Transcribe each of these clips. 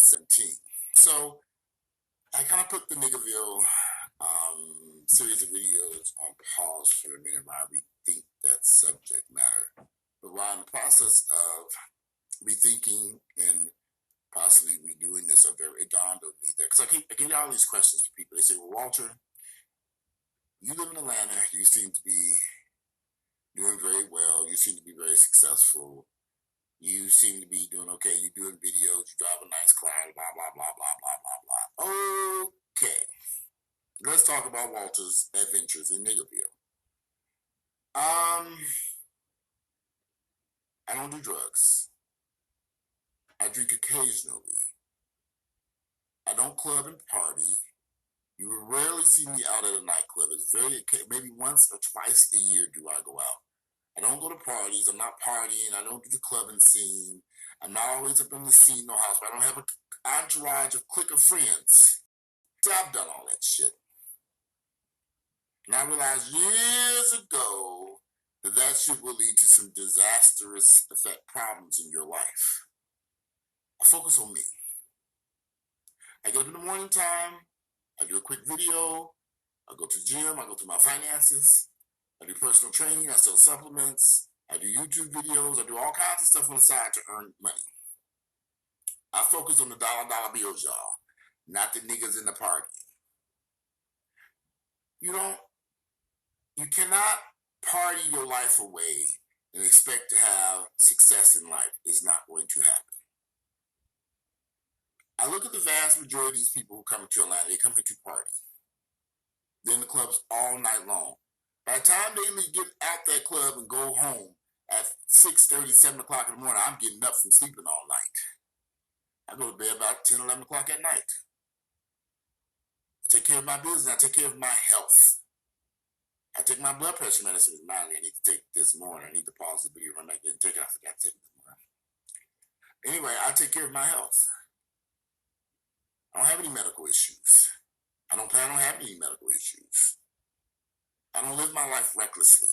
2017. So I kind of put the Niggerville series of videos on pause for a minute while I rethink that subject matter. But while in the process of rethinking and possibly redoing this, it dawned on me that, because I get all these questions from people. They say, well, Walter, you live in Atlanta. You seem to be doing very well. You seem to be very successful. You seem to be doing okay. You're doing videos. You drive a nice car, blah, blah, blah, blah, blah, blah, blah. Okay. Let's talk about Walter's adventures in Niggerville. I don't do drugs. I drink occasionally. I don't club and party. You will rarely see me out at a nightclub. It's maybe once or twice a year do I go out. I don't go to parties. I'm not partying. I don't do the clubbing scene. I'm not always up in the scene, no house. But I don't have an entourage of clique of friends. See, I've done all that shit. And I realized years ago that shit will lead to some disastrous effect problems in your life. I focus on me. I get up in the morning time. I do a quick video. I go to the gym. I go through my finances. I do personal training. I sell supplements. I do YouTube videos. I do all kinds of stuff on the side to earn money. I focus on the dollar bills, y'all, not the niggas in the party. You cannot party your life away and expect to have success in life. It's not going to happen. I look at the vast majority of these people who come to Atlanta. They come here to party. They're in the clubs all night long. By the time they get out that club and go home at 6:30, 7 o'clock in the morning, I'm getting up from sleeping all night. I go to bed about 10, 11 o'clock at night. I take care of my business. I take care of my health. I take my blood pressure medicine. I need to take this morning. I need to pause the video, run back and take it. I forgot to take it this morning. Anyway, I take care of my health. I don't have any medical issues. I don't plan on having any medical issues. I don't live my life recklessly.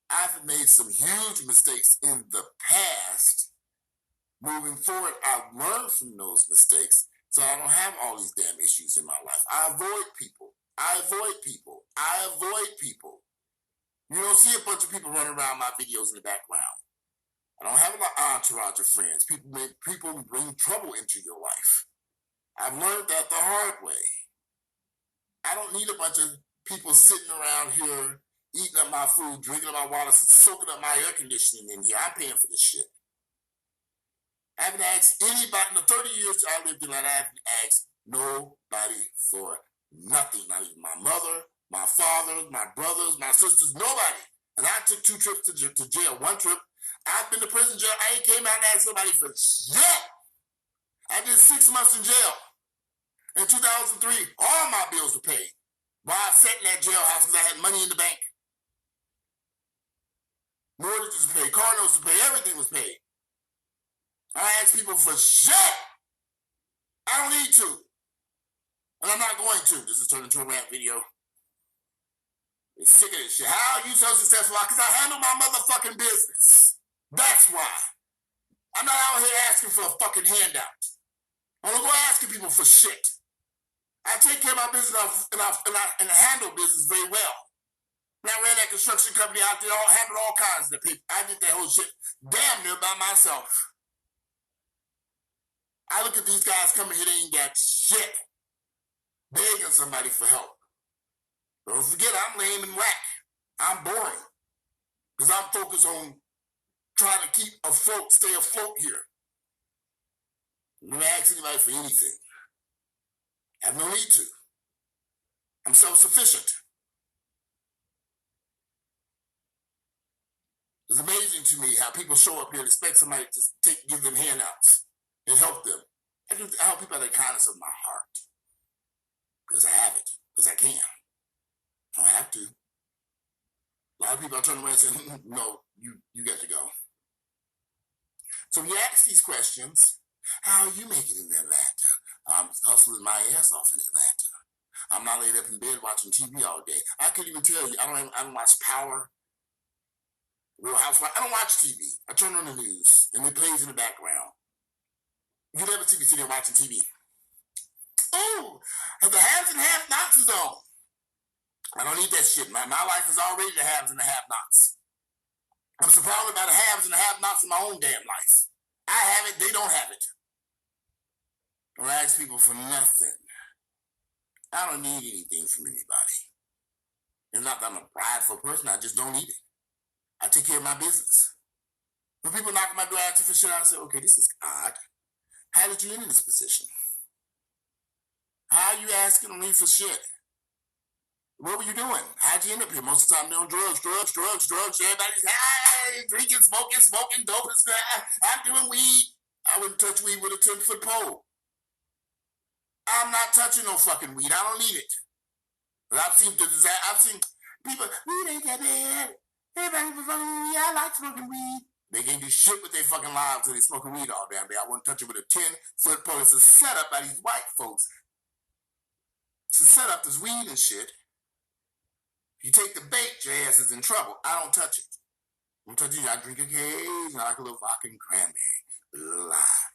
I've made some huge mistakes in the past. Moving forward, I've learned from those mistakes, so I don't have all these damn issues in my life. I avoid people. You don't see a bunch of people running around my videos in the background. I don't have an entourage of friends. People bring trouble into your life. I've learned that the hard way. I don't need a bunch of people sitting around here eating up my food, drinking up my water, soaking up my air conditioning in here. I'm paying for this shit. I haven't asked anybody in the 30 years I lived in Atlanta. I haven't asked nobody for nothing. Not even my mother, my father, my brothers, my sisters, nobody. And I took 2 trips to jail. 1 trip, I've been to prison jail. I ain't came out and asked nobody for shit. I did 6 months in jail. In 2003, all my bills were paid. While I sat in that jailhouse because I had money in the bank. Mortgages were paid, car notes were paid, everything was paid. I ask people for shit. I don't need to. And I'm not going to. This is turned into a rant video. I'm sick of this shit. How are you so successful? Because I handle my motherfucking business. That's why. I'm not out here asking for a fucking handout. I don't go asking people for shit. I take care of my business and I handle business very well. When I ran that construction company, I handled all kinds of people. I did that whole shit damn near by myself. I look at these guys coming here, they ain't got shit. Begging somebody for help. Don't forget, I'm lame and whack. I'm boring. Because I'm focused on trying to keep afloat, stay afloat here. I'm not asking anybody for anything. I have no need to. I'm self-sufficient. It's amazing to me how people show up here and expect somebody to give them handouts and help them. I help people out of the kindness of my heart. Because I have it. Because I can. I don't have to. A lot of people I turn around and say, no, you got to go. So when you ask these questions, how are you making it in Atlanta? I'm hustling my ass off in Atlanta. I'm not laid up in bed watching TV all day. I couldn't even tell you. I don't watch Power, Real Housewives. I don't watch TV. I turn on the news and it plays in the background. You never see me sitting there watching TV. Oh, the haves and have-nots is on. I don't need that shit. My life is already the haves and the have-nots. I'm surrounded by the haves and the have-nots in my own damn life. I have it, they don't have it. Don't ask people for nothing. I don't need anything from anybody. It's not that I'm a prideful person, I just don't need it. I take care of my business. When people knock on my door asking for shit, I say, okay, this is odd. How did you get in this position? How are you asking me for shit? What were you doing? How'd you end up here? Most of the time they're on drugs. Everybody's high, drinking, smoking dope and stuff. I'm doing weed. I wouldn't touch weed with a 10-foot pole. I'm not touching no fucking weed. I don't need it. But I've seen people, weed ain't that bad. Everybody was fucking weed. I like smoking weed. They can't do shit with their fucking lives till they smoking weed all damn day. I wouldn't touch it with a 10-foot pole. It's a setup by these white folks to set up this weed and shit. If you take the bait, your ass is in trouble. I don't touch it. I don't touch it. I drink occasionally. I like a little vodka and cranberry. A little lime.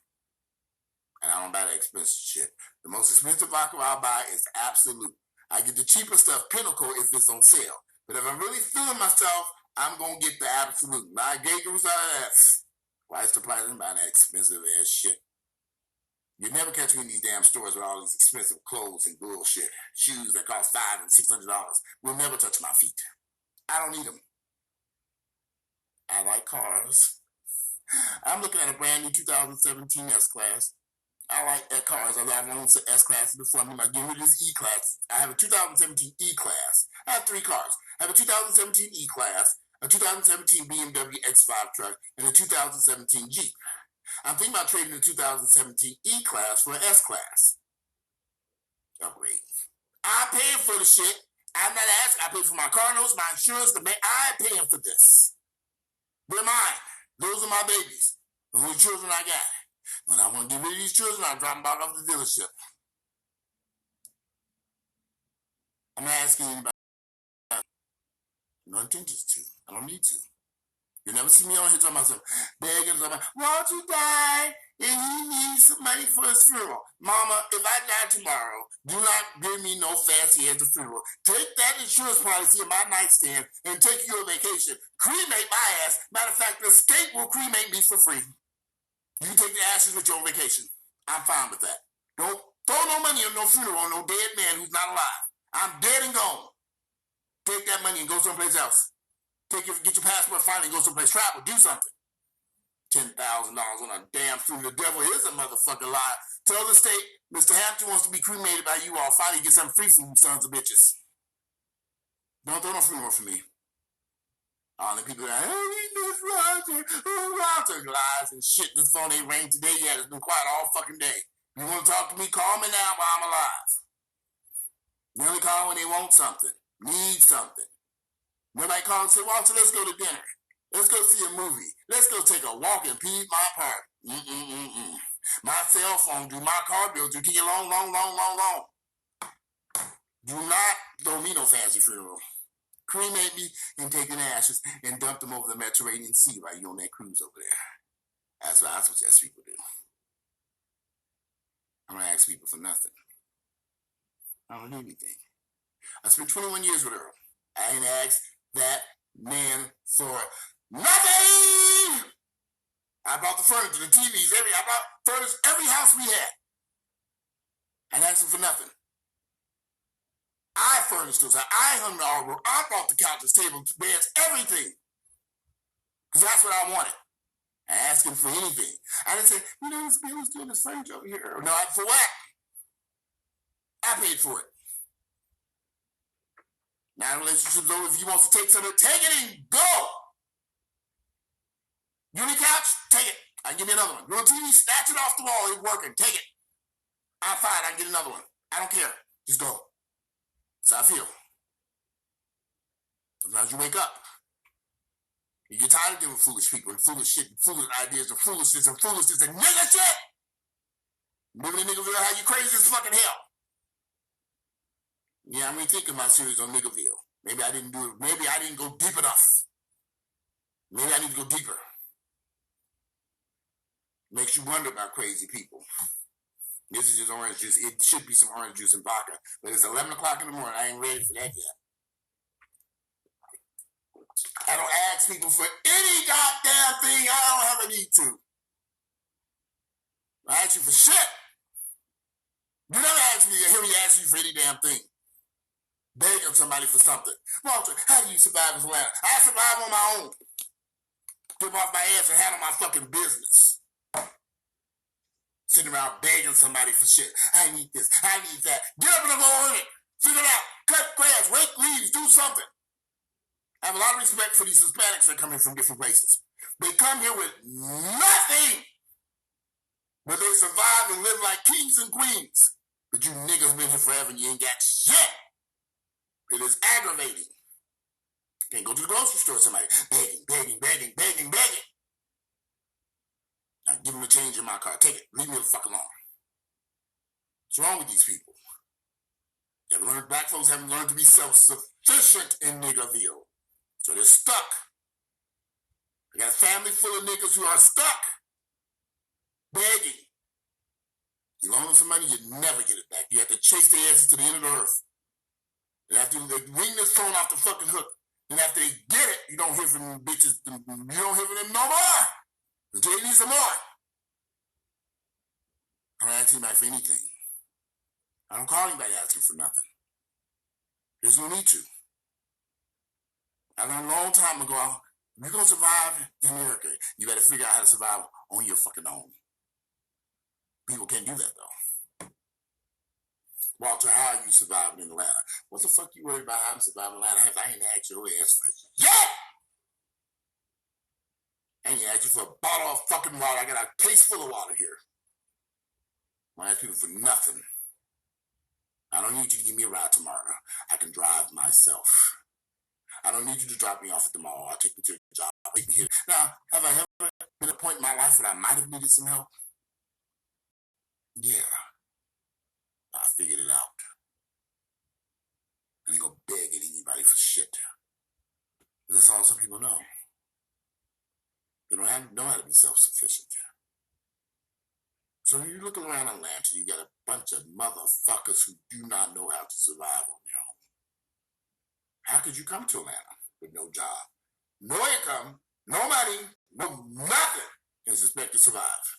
And I don't buy that expensive shit. The most expensive vodka I'll buy is Absolute. I get the cheaper stuff, Pinnacle, if it's on sale. But if I'm really feeling myself, I'm going to get the Absolute. My Gator's out of that. Why is the price of buying that expensive ass shit? You'd never catch me in these damn stores with all these expensive clothes and bullshit. Shoes that cost $500 and $600 will never touch my feet. I don't need them. I like cars. I'm looking at a brand new 2017 S-Class. I like cars. I've owned S-Classes before. I'm getting rid of this E-Class. I have a 2017 E-Class. I have 3 cars. I have a 2017 E-Class, a 2017 BMW X5 truck, and a 2017 Jeep. I'm thinking about trading the 2017 E-Class for an S-Class. Upgrade. I'm paying for the shit. I'm not asking. I pay for my car notes, my insurance, I'm paying for this. They're mine. Those are my babies. Those are the children I got. When I want to get rid of these children, I drop them back off the dealership. I'm not asking anybody. No intentions to. I don't need to. You never see me on here talking about some begging, won't you die? And he needs some money for his funeral. Mama, if I die tomorrow, do not give me no fancy at the funeral. Take that insurance policy in my nightstand and take you on vacation. Cremate my ass. Matter of fact, the state will cremate me for free. You can take the ashes with you on vacation. I'm fine with that. Don't throw no money on no funeral on no dead man who's not alive. I'm dead and gone. Take that money and go someplace else. Get your passport finally and go someplace. Travel, do something. $10,000 on a damn funeral. The devil is a motherfucking lie. Tell the state, Mr. Hampton wants to be cremated by you all. Finally get something free from you sons of bitches. Don't throw no funeral for me. All the people that, Roger, lies and shit. This phone ain't rang today yet. It's been quiet all fucking day. You want to talk to me? Call me now while I'm alive. They only call when they want something, need something. Nobody call and say, Walter, let's go to dinner. Let's go see a movie. Let's go take a walk in Piedmont Park. My cell phone, do my car bill, do you long. Do not throw me no fancy funeral. Cremate me and take the ashes and dump them over the Mediterranean Sea while you're on that cruise over there. That's what I suggest people do. I'm going to ask people for nothing. I don't need anything. I spent 21 years with Earl. I ain't asked that man for nothing. I bought the furniture, the TVs, I bought furniture, every house we had. I didn't ask him for nothing. I furnished those. I hung the artwork. I bought the couches, tables, beds, everything. Because that's what I wanted. I asked him for anything. I didn't say, this Bill's doing this furniture over here. No, for what? I paid for it. Now the relationship's over. If you want to take something, take it and go. You need a couch? Take it. I can give you another one. You want a TV? Snatch it off the wall. It's working. Take it. I'm fine. I can get another one. I don't care. Just go. That's how I feel. Sometimes you wake up. You get tired of dealing with foolish people and foolish shit and foolish ideas and foolishness and nigga shit. Living in Niggerville, how you crazy as fucking hell. Yeah, I'm rethinking my series on Niggerville. Maybe I didn't do it. Maybe I didn't go deep enough. Maybe I need to go deeper. Makes you wonder about crazy people. This is just orange juice. It should be some orange juice and vodka. But it's 11 o'clock in the morning. I ain't ready for that yet. I don't ask people for any goddamn thing I don't have a need to. I ask you for shit. You never ask me, hear me ask you for any damn thing. Begging somebody for something. Walter, how do you survive in Atlanta? I survive on my own. Get off my ass and handle my fucking business. Sitting around begging somebody for shit. I need this. I need that. Get up and go on it. Figure it out. Cut grass. Rake leaves. Do something. I have a lot of respect for these Hispanics that come in from different places. They come here with nothing. But they survive and live like kings and queens. But you niggas been here forever and you ain't got shit. It is aggravating. Can't go to the grocery store with somebody begging. I give them a change in my car. Take it. Leave me the fuck alone. What's wrong with these people? Black folks haven't learned to be self-sufficient in Niggerville. So they're stuck. I got a family full of niggas who are stuck. Begging. You loan them some money, you never get it back. You have to chase their asses to the end of the earth. And after they ring this phone off the fucking hook, and after they get it, you don't hear from them bitches. You don't hear from them no more. Until they need some more. I don't ask anybody for anything. I don't call anybody asking for nothing. There's no need to. I learned a long time ago, if you're going to survive in America, you better figure out how to survive on your fucking own. People can't do that, though. Walter, how are you surviving in Atlanta? What the fuck you worried about how I'm surviving in Atlanta? I ain't asked your ass for yet! I ain't asked you for a bottle of fucking water. I got a case full of water here. I ask people for nothing. I don't need you to give me a ride tomorrow. I can drive myself. I don't need you to drop me off at the mall. I'll take you to your job. Here. Now, have I ever been at a point in my life where I might have needed some help? Yeah. I figured it out. I ain't gonna beg at anybody for shit. That's all some people know. They don't know how to be self-sufficient. So when you're looking around Atlanta, you got a bunch of motherfuckers who do not know how to survive on their own. How could you come to Atlanta with no job, no income, no money, no nothing, and expect to survive?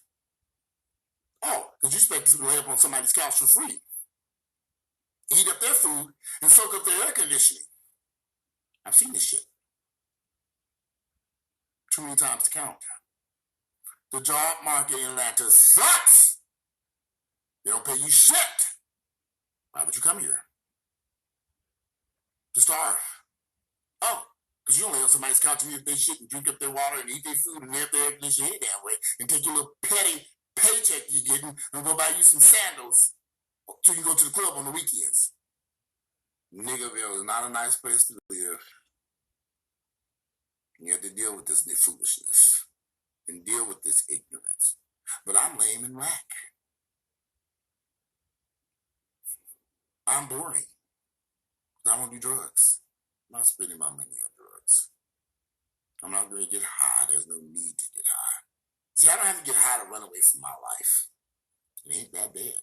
Oh, because you expect to lay up on somebody's couch for free, heat up their food, and soak up their air conditioning. I've seen this shit too many times to count. The job market in Atlanta sucks. They don't pay you shit. Why would you come here? To starve. Oh, because you don't lay on somebody's couch and eat their shit and drink up their water and eat their food and have their air conditioning any damn way and take your little petty paycheck you're getting and go buy you some sandals so you can go to the club on the weekends. Niggerville is not a nice place to live. You have to deal with this foolishness and deal with this ignorance. But I'm lame and whack. I'm boring. I don't do drugs. I'm not spending my money on drugs. I'm not going to get high. There's no need to get high. See, I don't have to get high to run away from my life. It ain't that bad.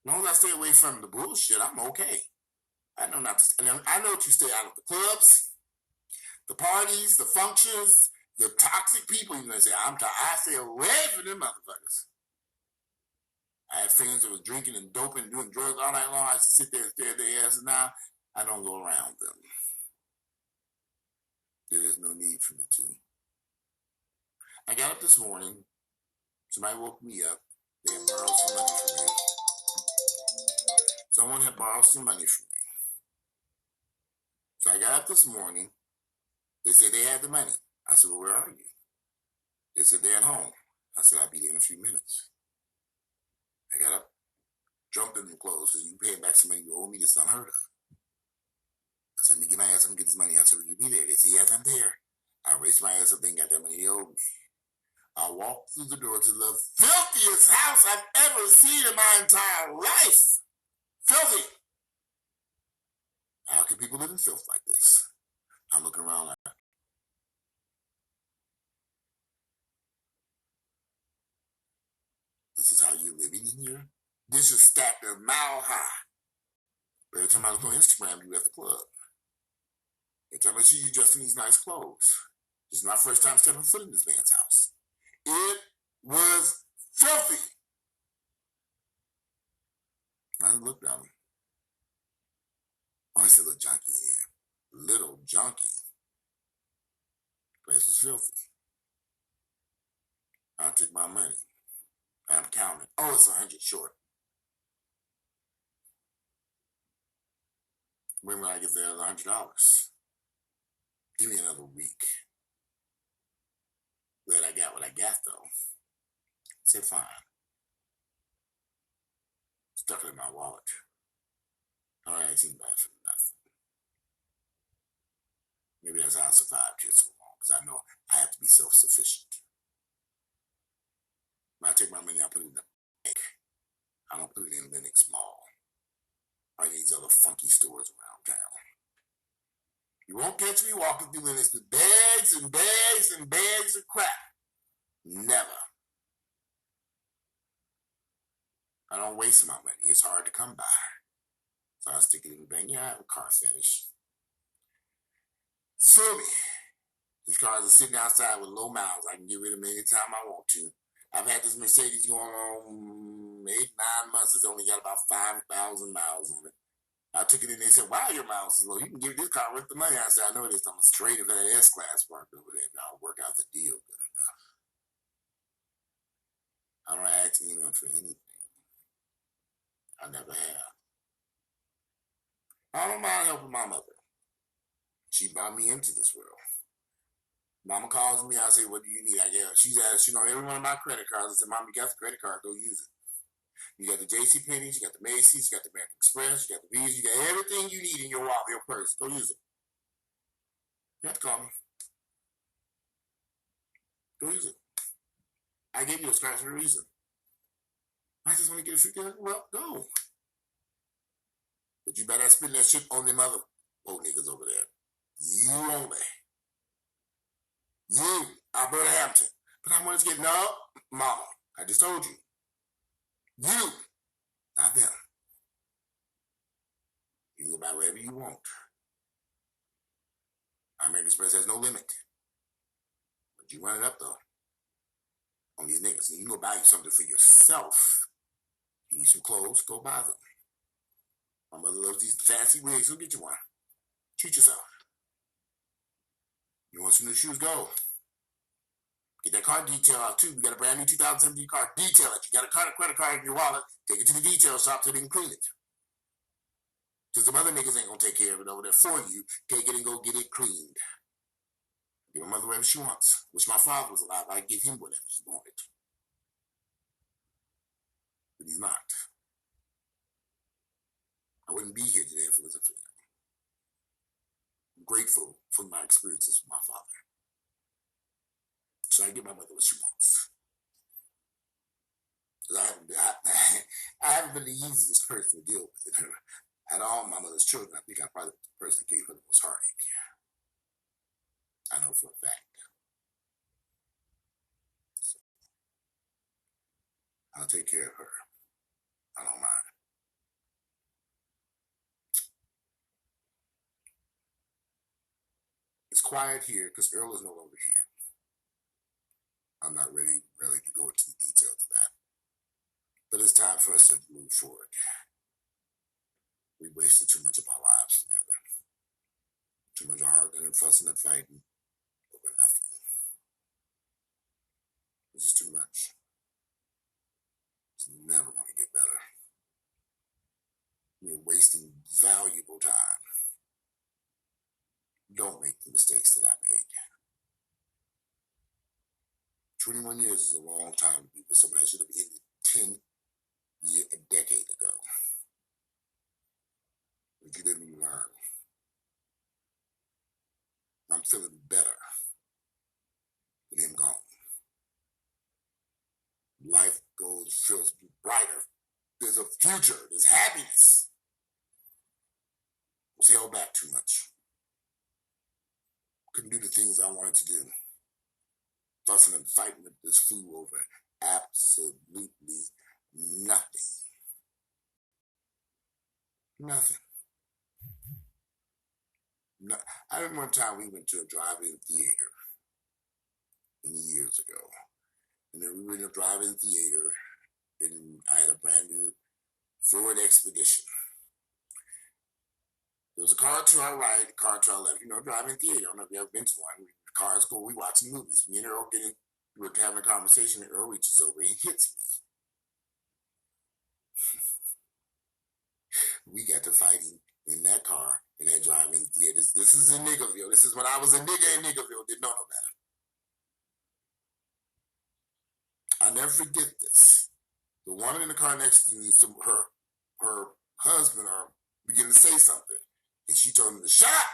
As long as I stay away from the bullshit, I'm okay. I know not to. I know to stay out of the clubs, the parties, the functions, the toxic people. You know, say I stay away from them motherfuckers. I had friends that was drinking and doping and doing drugs all night long. I used to sit there and stare at their ass, and now I don't go around them. There is no need for me to. I got up this morning. Somebody woke me up. They had borrowed some money from me. Someone had borrowed some money from me. So I got up this morning. They said they had the money. I said, well, where are you? They said they're at home. I said, I'll be there in a few minutes. I got up, jumped in the clothes, because you paying back some money you owe me. This is unheard of. I said, let me get my ass up and get this money. I said, will you be there? They said, yes, I'm there. I raised my ass up, then got that money they owed me. I walked through the door to the filthiest house I've ever seen in my entire life. Filthy. How can people live in filth like this? I'm looking around like, This is how you're living in here. Dishes stacked a mile high. But every time I look on Instagram, you at the club. Every time I see you dressed in these nice clothes. This is my first time stepping foot in this man's house. It was filthy. I didn't look down. Oh, it's a little junky in here. Little junky. Place was filthy. I took my money. I'm counting. Oh, it's 100 short. When will I get there? $100. Give me another week. Glad I got what I got, though. I said, fine. Stuck it in my wallet. I don't ask anybody for nothing. Maybe that's how I survived here so long, because I know I have to be self-sufficient. When I take my money, I put it in the bank. I don't put it in Lenox Mall or these other funky stores around town. You won't catch me walking through Lenox with bags and bags and bags of crap. Never. I don't waste my money. It's hard to come by. So I stick it in the bank. Yeah, I have a car fetish. Sue me. These cars are sitting outside with low miles. I can get rid of them anytime I want to. I've had this Mercedes going on 8-9 months. It's only got about 5,000 miles on it. I took it in. They said, wow, your miles is low. You can give this car worth the money. I said, I know it is. I'm a straight of that S-Class parked over there. I'll work out the deal good enough. I don't ask anyone for anything. I never have. I don't mind helping my mother. She brought me into this world. Mama calls me. I say, what do you need? I get her. She's asked, every one of my credit cards. I said, Mom, you got the credit card. Go use it. You got the JCPenney's, you got the Macy's, you got the American Express, you got the Visa, you got everything you need in your wallet, your purse. Go use it. You have to call me. Go use it. I gave you a scratch for a reason. I just want to get a free credit. Well, go. But you better spend that shit on them other old niggas over there. You only. You, Alberta Hampton. But I wanted to get, no, Mama, I just told you. You, not them. You can go buy whatever you want. American Express has no limit. But you run it up, though, on these niggas. And you can go buy you something for yourself. You need some clothes, go buy them. My mother loves these fancy wigs. Go get you one. Treat yourself. You want some new shoes? Go. Get that car detail out, too. We got a brand new 2017 car. Detail it. You got a credit card in your wallet. Take it to the detail shop so they can clean it. Because some other niggas ain't going to take care of it over there for you. Take it and go get it cleaned. Give my mother whatever she wants. Wish my father was alive. I'd give him whatever he wanted. But he's not. I wouldn't be here today if it wasn't for him. I'm grateful for my experiences with my father. So I give my mother what she wants. I haven't been the easiest person to deal with. Out of all my mother's children, I think I'm probably the person that gave her the most heartache. I know for a fact. So, I'll take care of her. I don't mind. It's quiet here because Earl is no longer here. I'm not ready to go into the details of that. But it's time for us to move forward. We wasted too much of our lives together. Too much arguing and fussing and fighting over nothing. This is too much. It's never going to get better. We're wasting valuable time. Don't make the mistakes that I made. 21 years is a long time to be with somebody that should have ended a decade ago. But you didn't learn. I'm feeling better with him gone. Life feels brighter. There's a future. There's happiness. I was held back too much. Couldn't do the things I wanted to do. Fussing and fighting with this fool over absolutely Nothing. Nothing. No. I remember one time we went to a drive-in theater many years ago. And then we were in a drive-in theater, and I had a brand new Ford Expedition. There was a car to our right, a car to our left. Drive-in theater. I don't know if you've ever been to one. Cars go, we watching movies. Me and Earl we're having a conversation, and Earl reaches over and hits me. We got to fighting in that car, in that drive-in theater. This is in Niggerville. This is when I was a nigger in Niggerville. Didn't know no better. I'll never forget this. The woman in the car next to me, her husband are beginning to say something. And she told him to shut up.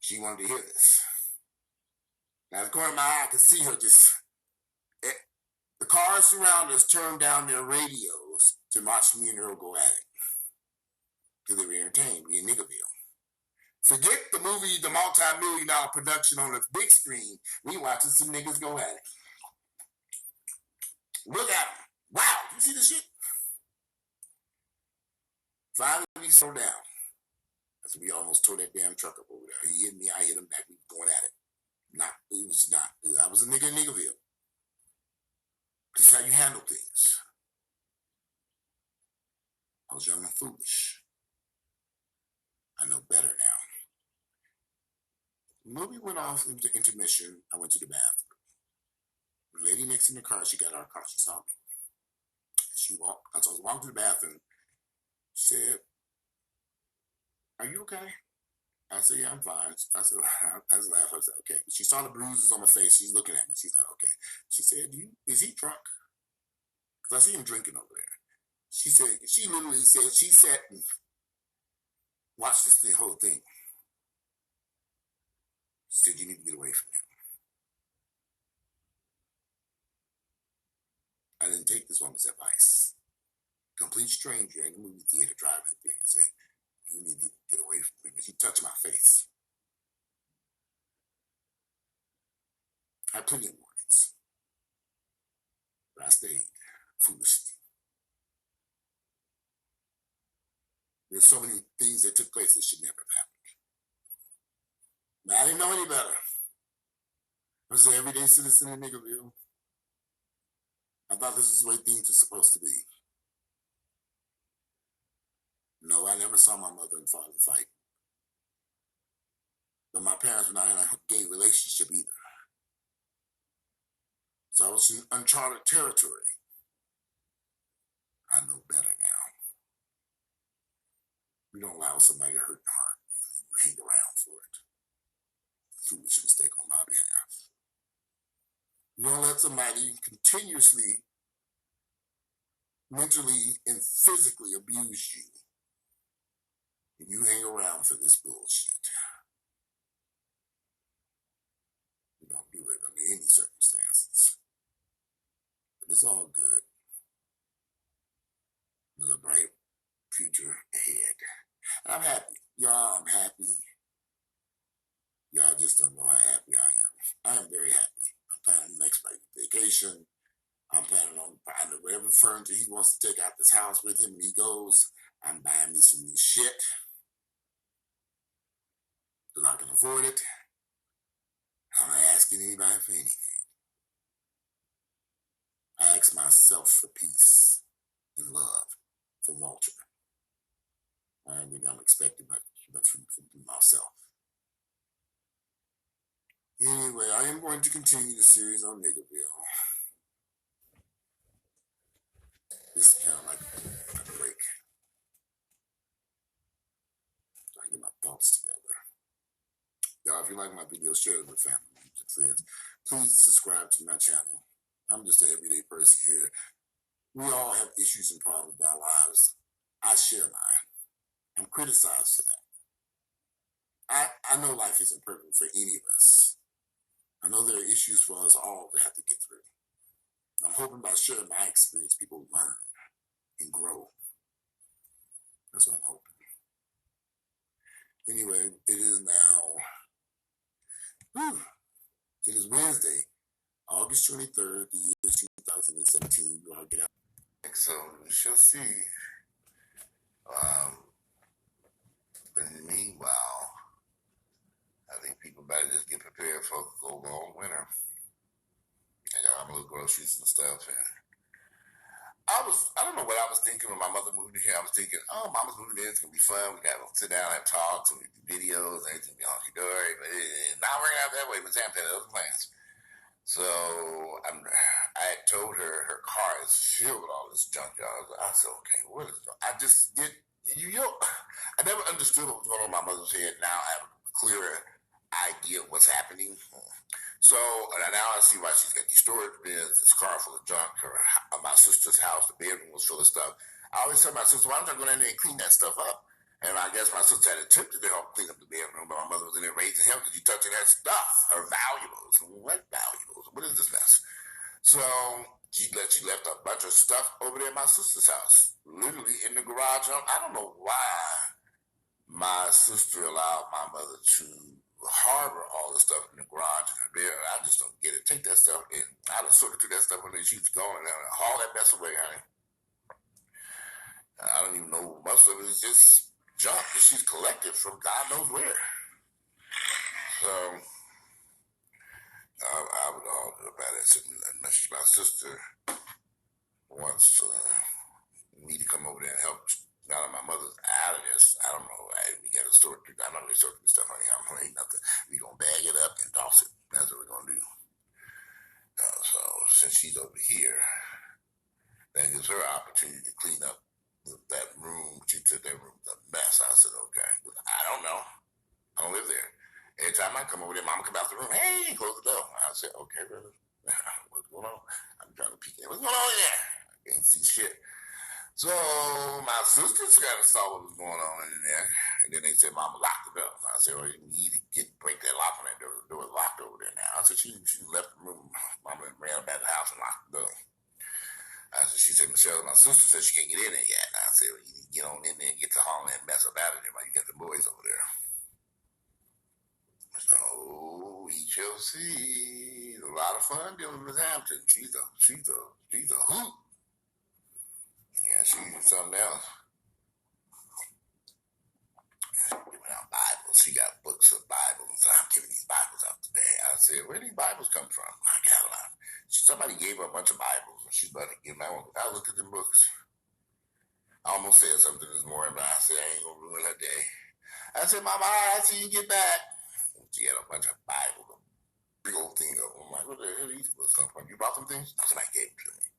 She wanted to hear this. Now, the corner of my eye, I could see her the cars around us turned down their radios to watch me and Earl go at it. Because they were entertained. We in Niggerville. Forget the movie, the multi-million-dollar production on the big screen. We watching some niggas go at it. Look at them. Wow, you see this shit? Finally, we slowed down. So we almost tore that damn truck up over there. He hit me, I hit him back. We were going at it. I was a nigga in Niggerville. This is how you handle things. I was young and foolish. I know better now. The movie went off into intermission. I went to the bathroom. The lady next in the car, she got out of the car. She saw me. She walked. As I was walking to the bathroom, she said, "Are you okay?" I said, "Yeah, I'm fine." I said, I was laughing. I said, "Okay." She saw the bruises on my face. She's looking at me. She's like, "Okay." She said, "Is he drunk?" Because I see him drinking over there. She literally said, she sat and watched this whole thing. She said, "You need to get away from him." I didn't take this woman's advice. Complete stranger in the movie theater driving thing said, "You need to get away from him." And she touched my face. I had plenty of warnings. But I stayed foolishly. There's so many things that took place that should never have happened. But I didn't know any better. I was an everyday citizen in Niggerville. I thought this was the way things were supposed to be. No, I never saw my mother and father fight. But my parents were not in a gay relationship either. So I was in uncharted territory. I know better now. You don't allow somebody to hurt your heart. You hang around for it. Foolish mistake on my behalf. You don't let somebody continuously, mentally, and physically abuse you. And you hang around for this bullshit. You don't do it under any circumstances. But it's all good. There's a bright future ahead. And I'm happy. Y'all, I'm happy. Y'all just don't know how happy I am. I am very happy. I'm planning the next vacation. I'm planning on buying whatever furniture he wants to take out this house with him when he goes. I'm buying me some new shit. Because I can afford it. I'm not asking anybody for anything. I ask myself for peace and love from Walter. I think I'm expecting much from myself. Anyway, I am going to continue the series on Niggerville. This is kind of like a break. So I can get my thoughts together. Y'all, if you like my videos, share it with family and friends. Please subscribe to my channel. I'm just an everyday person here. We all have issues and problems in our lives. I share mine. I'm criticized for that. I know life isn't perfect for any of us. I know there are issues for us all to have to get through. I'm hoping by sharing my experience, people learn and grow. That's what I'm hoping. Anyway, it is it is Wednesday, August 23rd, the year 2017. You all get out. So we shall see. But meanwhile, I think people better just get prepared for a long winter. I got my little groceries and stuff. And I don't know what I was thinking when my mother moved in here. I was thinking, oh, mama's moving in. It's going to be fun. We got to sit down and have talks and do videos. And everything be hunky-dory. But it's not working out that way. But Sam had other plans. So I had told her car is filled with all this junk, y'all. I said, okay, what is it? I just did, I never understood what was going on in my mother's head. Now I have a clearer idea of what's happening. So now I see why she's got these storage bins, this car full of junk. My sister's house, the bedroom was full of stuff. I always tell my sister, why don't I go in there and clean that stuff up? And I guess my sister had attempted to help clean up the bedroom, but my mother was in there raising hell because you touching her stuff, her valuables. What valuables? What is this mess? So she left a bunch of stuff over there at my sister's house, literally in the garage. I don't know why my sister allowed my mother to harbor all the stuff in the garage and her bed. I just don't get it. Take that stuff and I just sort of threw that stuff when she was gone and haul that mess away, honey. I don't even know. Most of it is just junk that she's collected from God knows where. So I would all about it. And my sister wants me to come over there and help. Now that my mother's out of this, I don't know. We got to sort through. I'm not going to sort through stuff, honey. Ain't nothing. We gonna bag it up and toss it. That's what we're gonna do. So since she's over here, that gives her an opportunity to clean up that room. She took that room a mess. I said, okay. I don't know. I don't live there. Every time I come over there, mama come out the room. Hey, close the door. I said, okay, brother. What's going on? I'm trying to peek in. What's going on there? I can't see shit. So my sisters kind of saw what was going on in there. And then they said, mama locked the door. I said, well, you need to break that lock on that door. The door is locked over there now. I said, she left the room. Mama ran back to the house and locked the door. She said, Michelle, my sister said she can't get in there yet. And I said, well, you need to get on in there and get to hauling and mess up out of there while you got the boys over there. So we shall see. A lot of fun dealing with Hampton. She's a hoot. Yeah, she's something else. She's giving out Bibles. She got books of Bibles. I'm giving these Bibles out today. I said, where do these Bibles come from? I got a lot. Somebody gave her a bunch of Bibles, and she's about to give me one. I looked at them books. I almost said something this morning, but I said I ain't gonna ruin her day. I said, Mama, I see you get back. She had a bunch of Bibles, a big old thing of them. I'm like, what the hell are these books come from? You bought them things? Somebody gave them to me.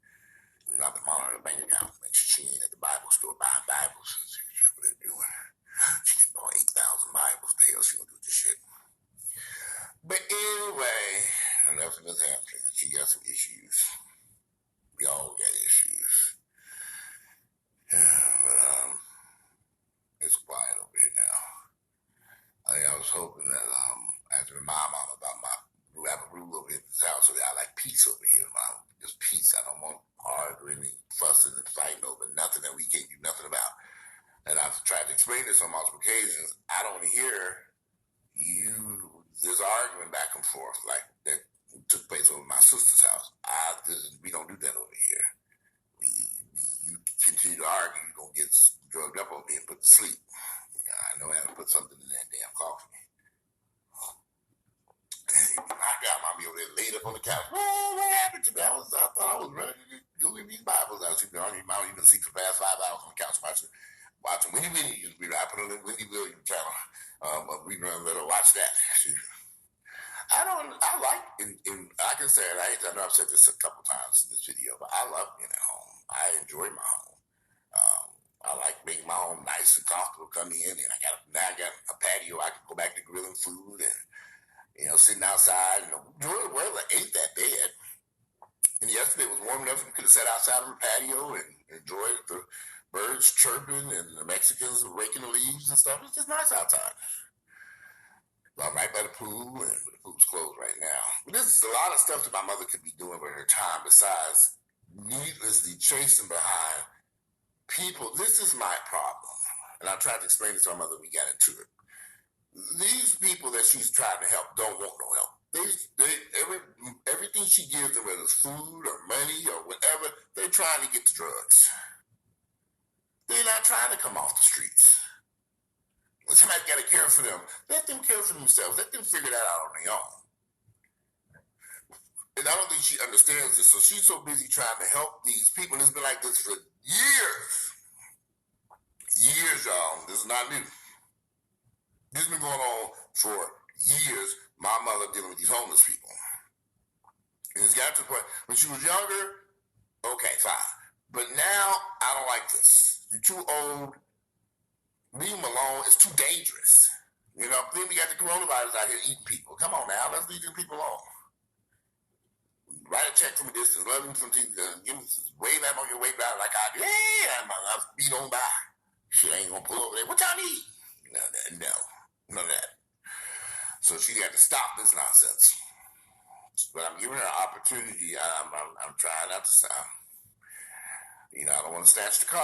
We got them on her bank account. Make sure she ain't at the Bible store buying Bibles. See what they're doing. She can buy 8,000 Bibles. The hell she gonna do with this shit? But anyway, enough of this happening. She got some issues. We all got issues. Yeah, but it's quiet over here now. I was hoping that I had to remind Mom about we have a rule over here at this house, so I like peace over here, Mom. Just peace. I don't want arguing, fussing, and fighting over nothing that we can't do nothing about. And I've tried to explain this on multiple occasions. I don't hear there's arguing back and forth like that took place over my sister's house. We don't do that over here. You continue to argue, you're going to get drugged up over here and put to sleep. I know how to put something in that damn coffee. I got mommy over there laid up on the couch. What happened to me? I thought I was ready to go get these Bibles out. She's been on your mouth. You've been sleeping for the past 5 hours on the couch watching Winnie Williams. I put on the Winnie Williams channel. We run let her watch that. I can say it. I know I've said this a couple times in this video, but I love being at home. I enjoy my home. I like making my home nice and comfortable. Come in and I got a patio. I can go back to grilling food and sitting outside. Enjoy the weather. Ain't that bad. And yesterday was warm enough. We could have sat outside on the patio and enjoyed the birds chirping and the Mexicans raking the leaves and stuff. It's just nice outside. I'm right by the pool, and the pool's closed right now. But there's a lot of stuff that my mother could be doing with her time besides needlessly chasing behind people. This is my problem. And I tried to explain it to my mother. We got into it. These people that she's trying to help don't want no help. Everything she gives them, whether it's food or money or whatever, they they're trying to get the drugs. They're not trying to come off the streets. When somebody got to care for them, let them care for themselves. Let them figure that out on their own. And I don't think she understands this. So she's so busy trying to help these people. It's been like this for years. Years, y'all. This is not new. This has been going on for years. My mother dealing with these homeless people. And it's got to the point, when she was younger, okay, fine. But now, I don't like this. You're too old. Leave them alone. It's too dangerous. You know, then we got the coronavirus out here eating people. Come on now, let's leave these people alone. Write a check from a distance. Love them from TV. Give them wave at them on your way by like I do. Hey, I'm beat on by. Shit ain't gonna pull over there. What y'all need? No, none of that. So she got to stop this nonsense. But I'm giving her an opportunity. I'm trying not to sound. You know, I don't want to snatch the car.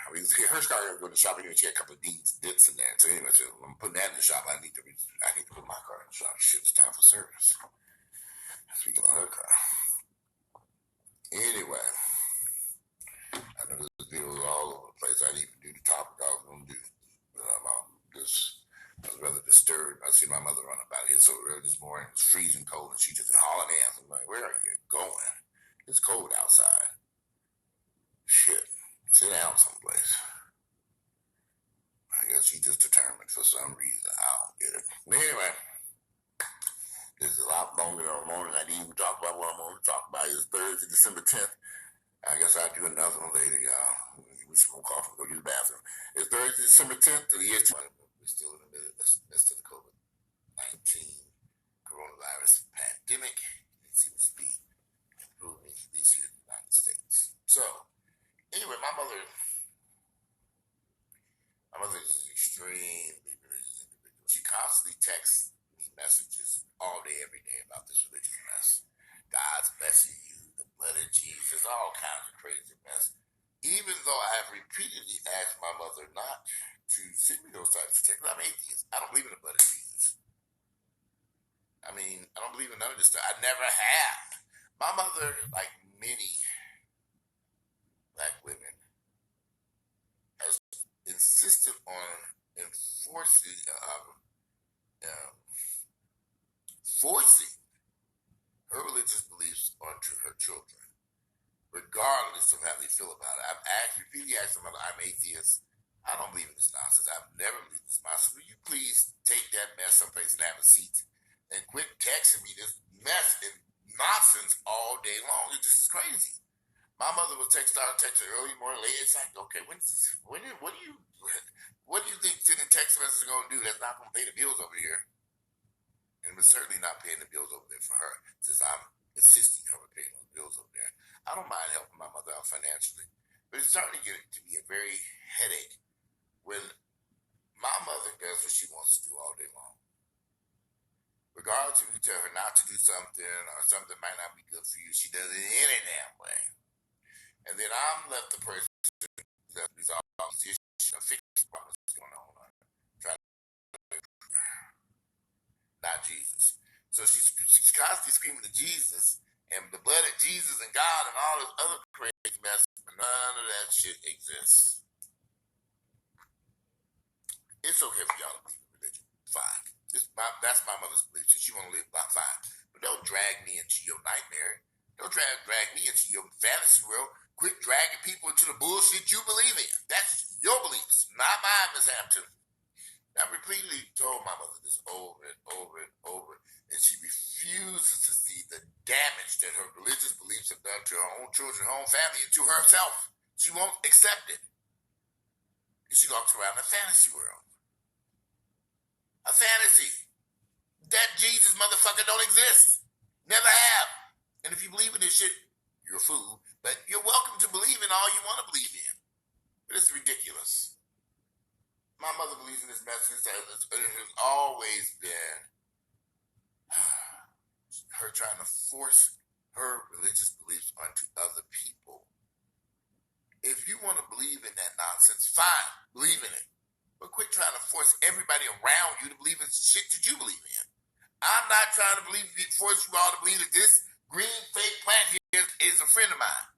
I mean, her car going to go to the shop anyway. She had a couple of dents in there. So anyway, so I'm putting that in the shop. I need to put my car in the shop. Shit, it's time for service. Speaking of her car. Anyway, I know this video is all over the place. I didn't even do the topic I was going to do. But I was rather disturbed. I see my mother run about here so early this morning. It was freezing cold, and she just hollering at me. I'm like, where are you going? It's cold outside. Shit, sit down someplace. I guess she just determined for some reason. I don't get it. But anyway, this is a lot longer than a morning. I didn't even talk about what I'm going to talk about. It's Thursday, December 10th. I guess I'll do another one later, y'all. We smoke off and go use the bathroom. It's Thursday, December 10th. The year we're still in the midst of the COVID-19 coronavirus pandemic. It seems to be improving, at least here in the United States. So, anyway, my mother is an extremely religious individual. She constantly texts me messages all day, every day about this religious mess. God's blessing you, the blood of Jesus, all kinds of crazy mess. Even though I have repeatedly asked my mother not to send me those types of texts, I'm atheist. I don't believe in the blood of Jesus. I mean, I don't believe in none of this stuff. I never have. My mother, like many black women, has insisted on forcing her religious beliefs onto her children, regardless of how they feel about it. I've repeatedly asked them, I'm atheist. I don't believe in this nonsense. I've never believed this nonsense. Will you please take that mess someplace and have a seat and quit texting me this mess and nonsense all day long? It just is crazy. My mother would text early morning, late. It's like, okay, what do you think sending text messages are going to do? That's not going to pay the bills over here. And we're certainly not paying the bills over there for her, since I'm insisting her with paying those bills over there. I don't mind helping my mother out financially, but it's starting to get to be a very headache when my mother does what she wants to do all day long. Regardless if you tell her not to do something or something might not be good for you, she does it any damn way. And then I'm left the person that resolve these issues and fix problems going on. Not Jesus. So she's constantly screaming to Jesus and the blood of Jesus and God and all this other crazy mess. None of that shit exists. It's okay for y'all to believe in religion. Fine. That's my mother's belief. She want to live fine. But don't drag me into your nightmare. Don't drag me into your fantasy world. Quit dragging people into the bullshit you believe in. That's your beliefs, not mine, Miss Hampton. I repeatedly told my mother this over and over and over, and she refuses to see the damage that her religious beliefs have done to her own children, her own family, and to herself. She won't accept it. And she walks around in a fantasy world. A fantasy. That Jesus motherfucker don't exist. Never have. And if you believe in this shit, you're a fool. But you're welcome to believe in all you want to believe in. But it's ridiculous. My mother believes in this message that it has always been her trying to force her religious beliefs onto other people. If you want to believe in that nonsense, fine, believe in it. But quit trying to force everybody around you to believe in shit that you believe in. I'm not trying to force you all to believe that this green fake plant here is a friend of mine.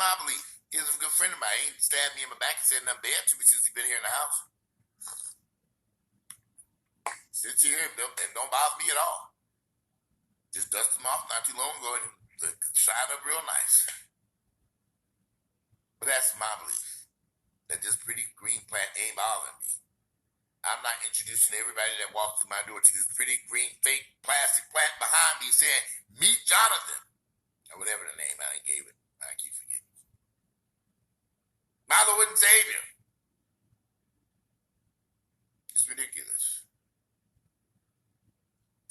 my belief. He's a good friend of mine. He stabbed me in my back and said nothing bad to me since he's been here in the house. Sits here and don't bother me at all. Just dusted him off not too long ago and shined up real nice. But that's my belief. That this pretty green plant ain't bothering me. I'm not introducing everybody that walks through my door to this pretty green fake plastic plant behind me saying, meet Jonathan. Or whatever the name I gave it. I keep forgetting. My Lord and Savior. It's ridiculous.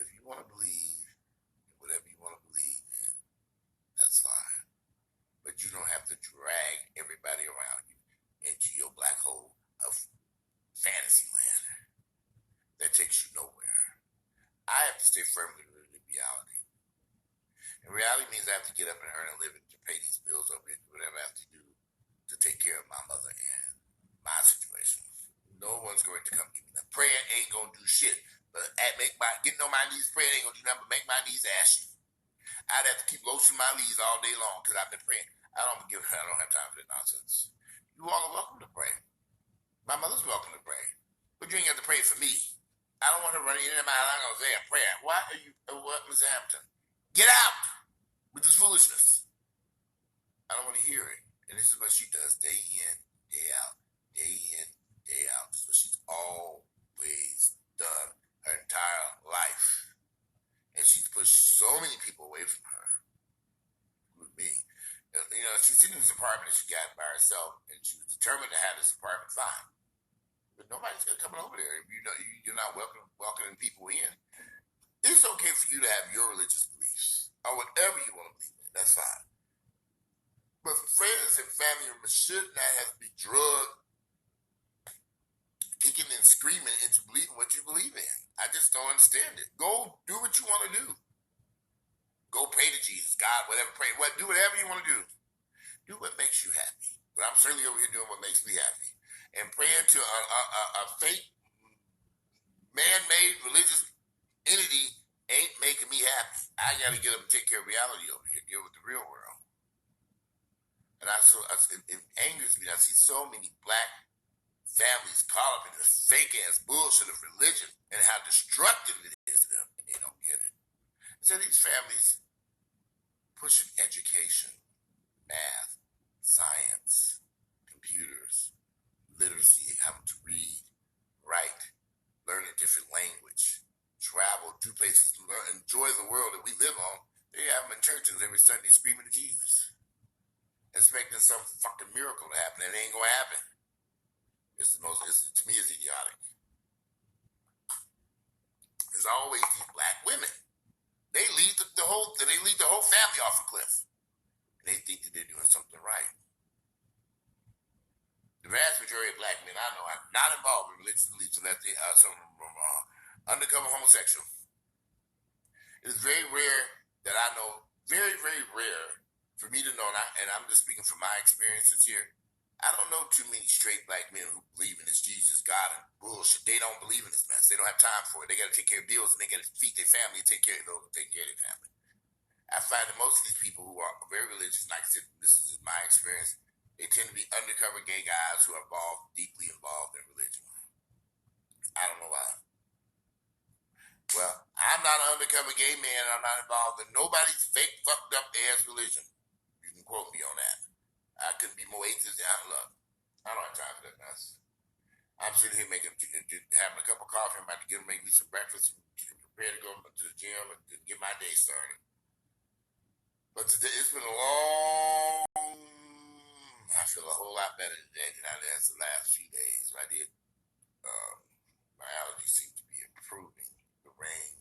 If you want to believe in whatever you want to believe in, that's fine. But you don't have to drag everybody around you into your black hole of fantasy land that takes you nowhere. I have to stay firmly rooted in reality. And reality means I have to get up and earn a living to pay these bills or whatever I have to do to take care of my mother and my situation. No one's going to come give me that. Prayer ain't going to do shit. But getting on my knees praying ain't going to do nothing but make my knees ashy. I'd have to keep lotioning my knees all day long because I've been praying. I don't have time for that nonsense. You all are welcome to pray. My mother's welcome to pray. But you ain't got to pray for me. I don't want her running in my line and say a prayer. Why are you, what, Ms. Hampton? Get out with this foolishness. I don't want to hear it. And this is what she does day in, day out, day in, day out. This is what she's always done her entire life. And she's pushed so many people away from her. With me. You know, she's sitting in this apartment that she got by herself, and she was determined to have this apartment fine. But nobody's going to come over there. You're not welcoming people in. It's okay for you to have your religious beliefs, or whatever you want to believe in. That's fine. But friends and family members should not have to be drugged, kicking and screaming into believing what you believe in. I just don't understand it. Go do what you want to do. Go pray to Jesus, God, whatever, pray. Do whatever you want to do. Do what makes you happy. But I'm certainly over here doing what makes me happy. And praying to a fake, man-made religious entity ain't making me happy. I got to get up and take care of reality over here, deal with the real world. And it angers me that I see so many black families caught up in this fake-ass bullshit of religion and how destructive it is to them, and they don't get it. So these families pushing education, math, science, computers, literacy, having to read, write, learn a different language, travel, do places, learn, enjoy the world that we live on. They have them in churches every Sunday screaming to Jesus, expecting some fucking miracle to happen. It ain't gonna happen. To me, it's idiotic. There's always these black women. They lead the whole family off a cliff. And they think that they're doing something right. The vast majority of black men I know are not involved in religious beliefs unless they are some undercover homosexual. It is very rare that I know, very, very rare for me to know, and I'm just speaking from my experiences here, I don't know too many straight black men who believe in this Jesus, God, and bullshit. They don't believe in this mess. They don't have time for it. They got to take care of bills, and they got to feed their family and take care of those who take care of their family. I find that most of these people who are very religious, like I said, this is just my experience, they tend to be undercover gay guys who are deeply involved in religion. I don't know why. Well, I'm not an undercover gay man, and I'm not involved in nobody's fake, fucked up ass religion. You can quote me on that. I couldn't be more atheist than I love. I don't have time for that mess. I'm sitting here having a cup of coffee. I'm about to make me some breakfast and prepare to go to the gym and get my day started. But today, it's been a long, I feel a whole lot better today than I did the last few days. I did, my allergies seem to be improving. The rain,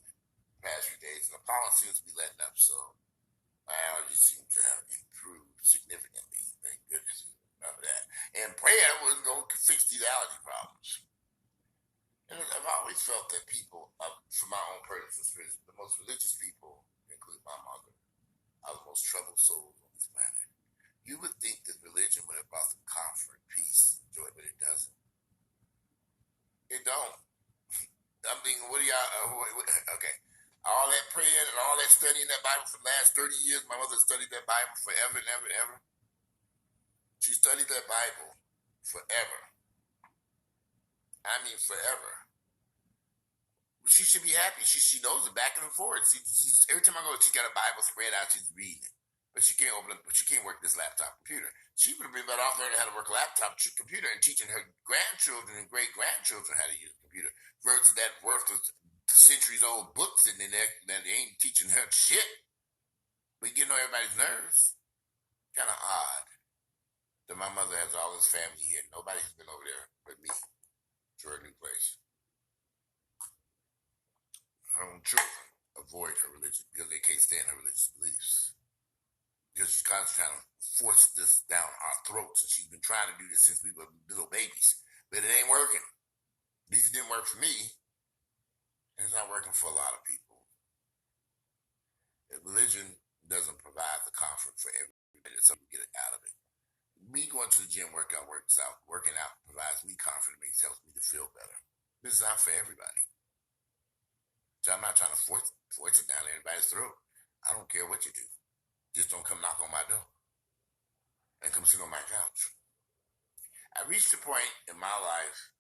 the past few days, and the pollen seems to be letting up, so my allergies seem to have improved significantly. Thank goodness. Enough of that. And prayer wasn't going to fix these allergy problems. And I've always felt that people, from my own personal experience, the most religious people, including my mother, are the most troubled souls on this planet. You would think that religion would have brought them comfort, peace, joy, but it doesn't. It don't. I'm thinking, what do y'all, okay. All that praying and all that studying that Bible for the last 30 years, my mother studied that Bible forever and ever and ever. She studied that Bible forever. I mean, forever. She should be happy. She knows it back and forth. Every time I go, she got a Bible spread out. She's reading it, but she can't open it. But she can't work this laptop computer. She would have been better off learning how to work a laptop computer and teaching her grandchildren and great grandchildren how to use a computer versus that worthless centuries old book sitting in there that they ain't teaching her shit. But getting on everybody's nerves. Kind of odd that my mother has all this family here. Nobody's been over there but me to her new place. Her own children avoid her religion because they can't stand her religious beliefs. Because she's constantly trying to force this down our throats, and she's been trying to do this since we were little babies. But it ain't working. At least it didn't work for me. And it's not working for a lot of people. Religion doesn't provide the comfort for everybody that some get out of it. Me going to the gym, working out provides me comfort, helps me to feel better. This is not for everybody. So I'm not trying to force it down everybody's throat. I don't care what you do. Just don't come knock on my door and come sit on my couch. I reached a point in my life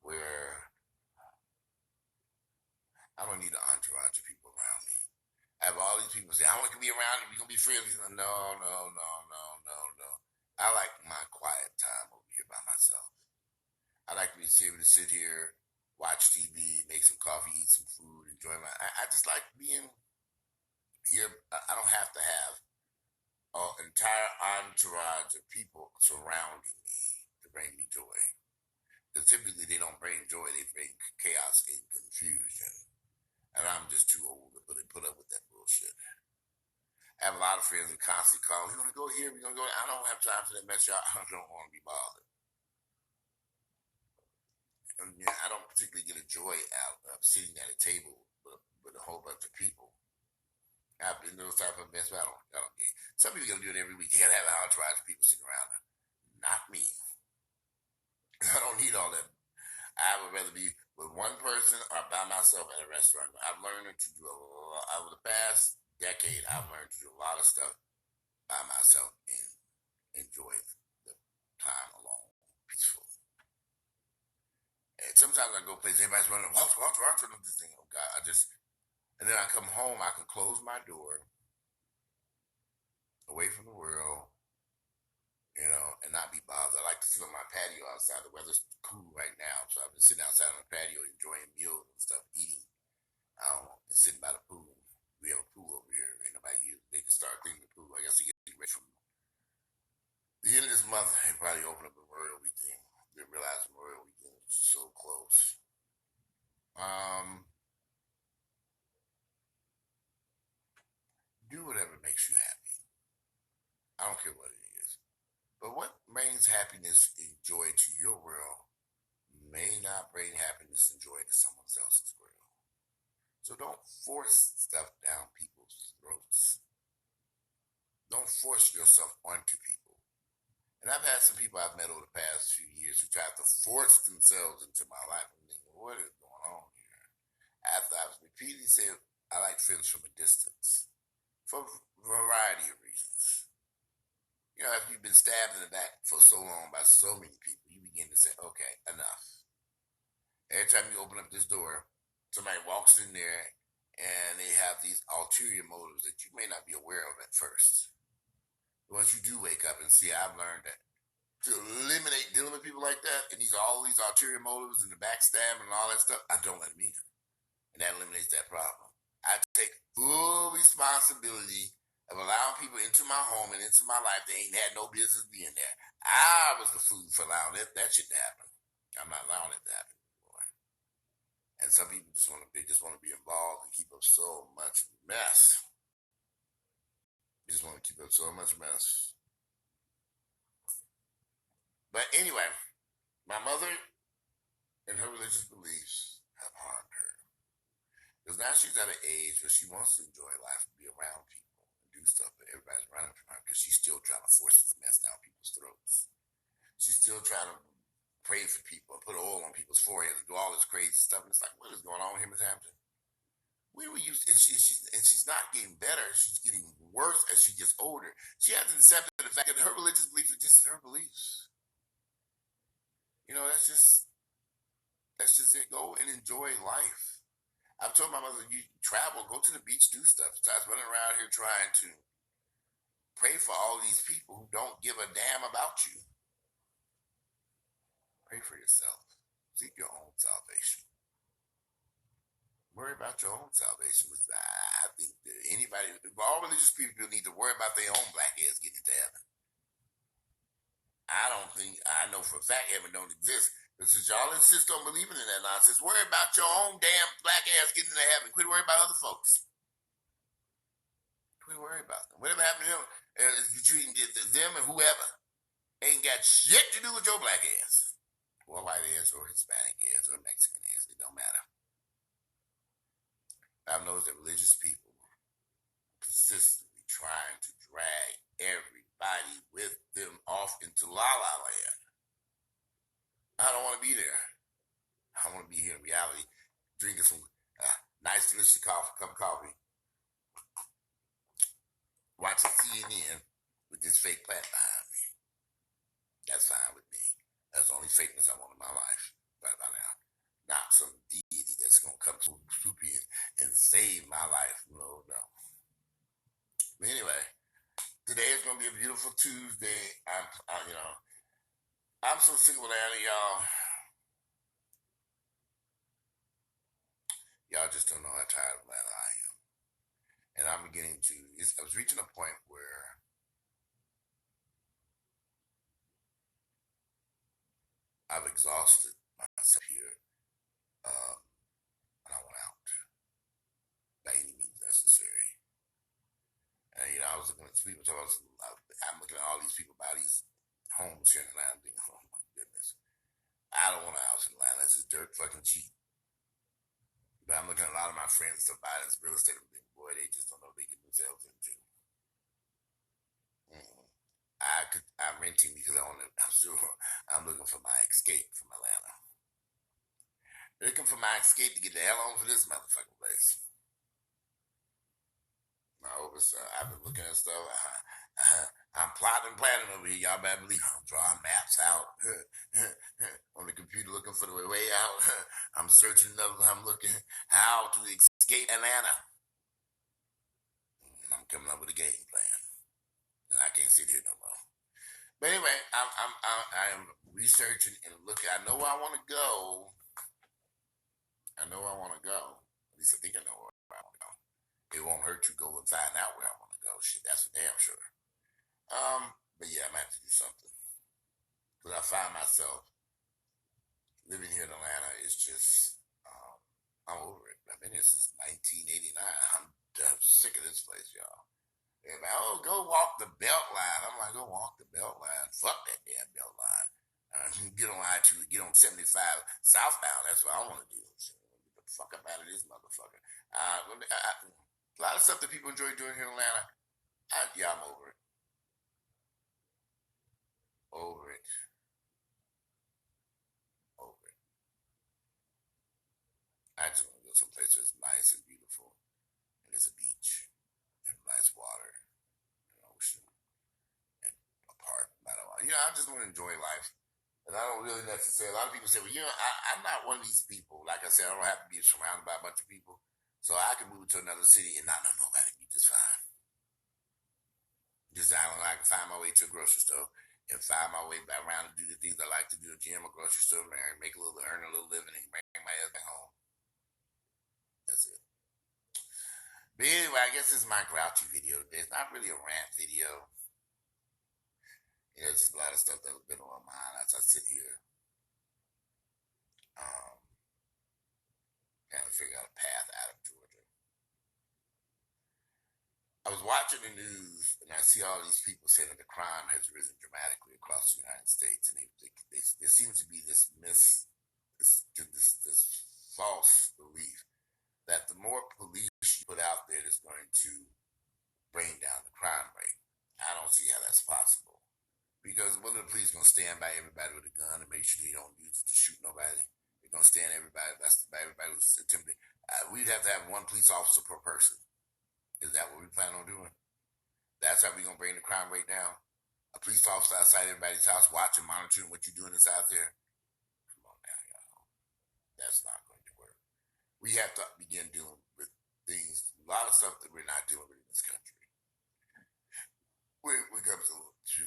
where I don't need an entourage of people around me. I have all these people say, I want to be around you. We're going to be friends. No. I like my quiet time over here by myself. I like to be able to sit here, watch TV, make some coffee, eat some food, enjoy I just like being here. I don't have to have an entire entourage of people surrounding me to bring me joy. Because typically they don't bring joy, they bring chaos and confusion. And I'm just too old to put up with that bullshit. I have a lot of friends who constantly call, we're going to go here, we're going to go. I don't have time for that mess, y'all. I don't want to be bothered. And yeah, I don't particularly get a joy out of sitting at a table with a whole bunch of people. I've been those type of events, but I don't get it. Some people are going to do it every week. You got to have an entourage of people sitting around them. Not me. I don't need all that. I would rather be with one person or by myself at a restaurant. I've learned to do a lot. Over the past decade, I've learned to do a lot of stuff by myself and enjoy the time alone, peaceful. And sometimes I go places, everybody's running, walk, this thing. Oh God, and then I come home, I can close my door, away from the world, and not be bothered. I like to sit on my patio outside. The weather's cool right now, so I've been sitting outside on the patio enjoying meals and stuff, eating, and sitting by the pool. We have a pool over here. Ain't nobody use it. They can start cleaning the pool. I guess they get ready from the end of this month. They probably open up Memorial Weekend. They realize Memorial Weekend is so close. Do whatever makes you happy. I don't care what it is. But what brings happiness and joy to your world may not bring happiness and joy to someone else's world. So don't force stuff down people's throats. Don't force yourself onto people. And I've had some people I've met over the past few years who tried to force themselves into my life. I'm thinking, what is going on here? After I've repeatedly said, I like friends from a distance for a variety of reasons. If you've been stabbed in the back for so long by so many people, you begin to say, okay, enough. Every time you open up this door, somebody walks in there and they have these ulterior motives that you may not be aware of at first. But once you do wake up and see, I've learned that to eliminate dealing with people like that and all these ulterior motives and the backstab and all that stuff, I don't let them in. And that eliminates that problem. I take full responsibility of allowing people into my home and into my life. They ain't had no business being there. I was the fool for allowing that shit to happen. I'm not allowing it to happen anymore. And some people just want to be involved and keep up so much mess. They just want to keep up so much mess. But anyway, my mother and her religious beliefs have harmed her. Because now she's at an age where she wants to enjoy life and be around people and do stuff, but everybody's running from her because she's still trying to force this mess down people's throats. She's still trying to pray for people and put oil on people's foreheads and do all this crazy stuff. And it's like, what is going on here, Miss Hampton? We were used, and she's not getting better. She's getting worse as she gets older. She hasn't accepted the fact that her religious beliefs are just her beliefs. You know, that's just it. Go and enjoy life. I've told my mother, you travel, go to the beach, do stuff. Besides running around here trying to pray for all these people who don't give a damn about you. Pray for yourself. Seek your own salvation. Worry about your own salvation. I think that anybody, all religious people need to worry about their own black ass getting into heaven. I know for a fact heaven don't exist. But since y'all insist on believing in that nonsense, worry about your own damn black ass getting into heaven. Quit worrying about other folks. Quit worrying about them. Whatever happened to them, between them and whoever, ain't got shit to do with your black ass. Or white ass, or Hispanic ass, or Mexican ass. It don't matter. I've noticed that religious people consistently trying to drag everybody with them off into La La Land. I don't want to be there. I want to be here in reality, drinking some nice, delicious cup of coffee, watching CNN with this fake plant behind me. That's fine with me. That's the only fakeness I want in my life right about now. Not some deity that's going to come swoop in and save my life. No. But anyway, today is going to be a beautiful Tuesday. I'm so sick of Atlanta, y'all. Y'all just don't know how tired of Atlanta I am. And I'm beginning to, I was reaching a point where I've exhausted myself here. And I want out by any means necessary. And I was looking at people. So I'm looking at all these people buy these homes here in Atlanta. Thinking, oh my goodness, I don't want a house in Atlanta. It's just dirt fucking cheap. But I'm looking at a lot of my friends to buy this real estate. Boy, they just don't know what they get themselves into. I'm renting because I'm looking for my escape from Atlanta. Looking for my escape to get the hell on for this motherfucking place. I've been looking at stuff. I'm plotting and planning over here. Y'all better believe I'm drawing maps out on the computer looking for the way out. I'm searching, I'm looking how to escape Atlanta. I'm coming up with a game plan. And I can't sit here no more. But anyway, I am researching and looking. I know where I want to go. At least I think I know where I want to go. It won't hurt to go and find out where I want to go. Shit, that's for damn sure. But yeah, I'm gonna have to do something. Because I find myself living here in Atlanta is just, I'm over it. I've been here since 1989. I'm sick of this place, y'all. They're like, go walk the belt line. I'm like, go walk the belt line. Fuck that damn belt line. Get on I-2, get on 75 southbound. That's what I want to do. So, get the fuck up out of this motherfucker. A lot of stuff that people enjoy doing here in Atlanta. I'm over it. Over it. I just want to go someplace that's nice and beautiful. And there's a beach. And nice water. And ocean. And a park. I just want to enjoy life. And I don't really necessarily, a lot of people say, well, I'm not one of these people. Like I said, I don't have to be surrounded by a bunch of people. So I can move to another city and not know nobody. Be just fine. I can find my way to a grocery store and find my way back around and do the things I like to do, a gym, a grocery store, earn a little living, and bring my ass back home. That's it. But anyway, I guess this is my grouchy video. It's not really a rant video. There's just a lot of stuff that was been on my mind as I sit here. Trying to figure out a path out of Georgia. I was watching the news and I see all these people saying that the crime has risen dramatically across the United States, and there seems to be this false belief that the more police you put out there is going to bring down the crime rate. I don't see how that's possible. Because one of the police going to stand by everybody with a gun and make sure they don't use it to shoot nobody. They're going to stand by everybody who's attempting. we'd have to have one police officer per person. Is that what we plan on doing? That's how we're going to bring the crime rate down? A police officer outside everybody's house watching, monitoring what you're doing out there? Come on now, y'all. That's not going to work. We have to begin dealing with things, a lot of stuff that we're not dealing with in this country. When it comes to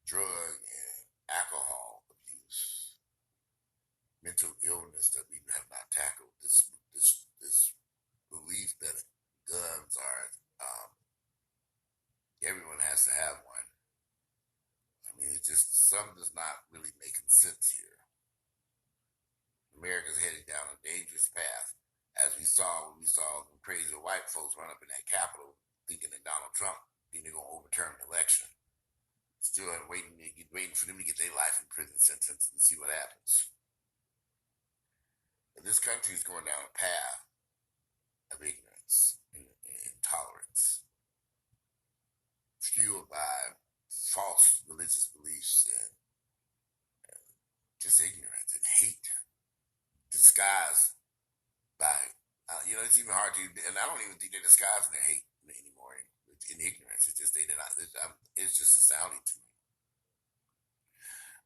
drug and alcohol abuse, mental illness that we have not tackled, this belief that guns are, everyone has to have one. I mean, it's just, something's not really making sense here. America's heading down a dangerous path, as we saw when we saw the crazy white folks run up in that Capitol thinking that Donald Trump, they're going to overturn the election. Still waiting for them to get their life in prison sentence and see what happens. But this country is going down a path of ignorance and intolerance, fueled by false religious beliefs and just ignorance and hate, disguised by, it's even hard to, and I don't even think they're disguising their hate anymore in ignorance. It's just, it's just astounding to me.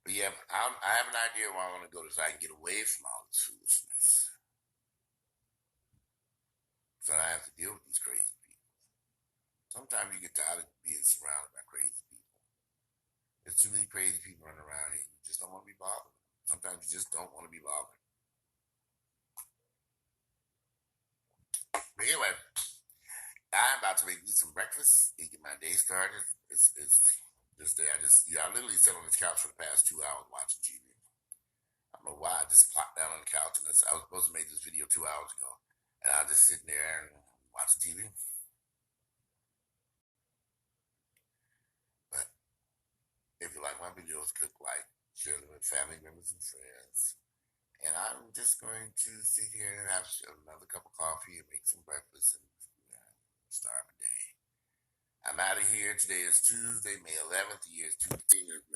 But yeah, I have an idea where I want to go so I can get away from all this foolishness. So I have to deal with these crazy people. Sometimes you get tired of being surrounded by crazy people. There's too many crazy people running around here. You just don't want to be bothered. Sometimes you just don't want to be bothered. But anyway, I'm about to make me some breakfast and get my day started. It's this day. I literally sat on this couch for the past 2 hours watching TV. I don't know why. I just plopped down on the couch, and I was supposed to make this video 2 hours ago, and I was just sitting there and watching TV. But if you like my videos, click like, share them with family members and friends. And I'm just going to sit here and have another cup of coffee and make some breakfast and start my day. I'm out of here. Today is Tuesday, May 11th. The year is 2018.